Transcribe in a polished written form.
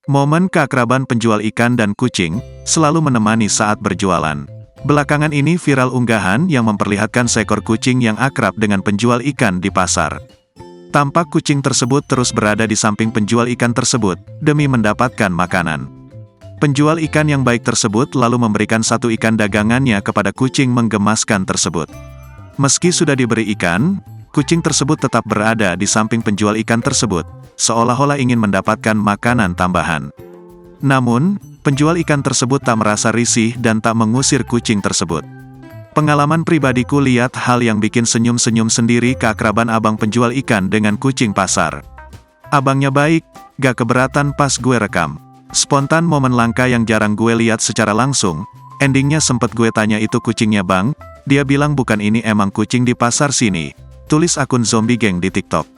Momen keakraban penjual ikan dan kucing selalu menemani saat berjualan. Belakangan ini viral unggahan yang memperlihatkan seekor kucing yang akrab dengan penjual ikan di pasar. Tampak kucing tersebut terus berada di samping penjual ikan tersebut demi mendapatkan makanan. Penjual ikan yang baik tersebut lalu memberikan satu ikan dagangannya kepada kucing menggemaskan tersebut. Meski sudah diberi ikan, kucing tersebut tetap berada di samping penjual ikan tersebut, seolah-olah ingin mendapatkan makanan tambahan. Namun, penjual ikan tersebut tak merasa risih dan tak mengusir kucing tersebut. Pengalaman pribadiku lihat hal yang bikin senyum-senyum sendiri keakraban abang penjual ikan dengan kucing pasar. Abangnya baik, gak keberatan pas gue rekam. Spontan momen langka yang jarang gue lihat secara langsung, endingnya sempet gue tanya itu kucingnya bang, dia bilang bukan ini emang kucing di pasar sini, tulis akun zombie gang di TikTok.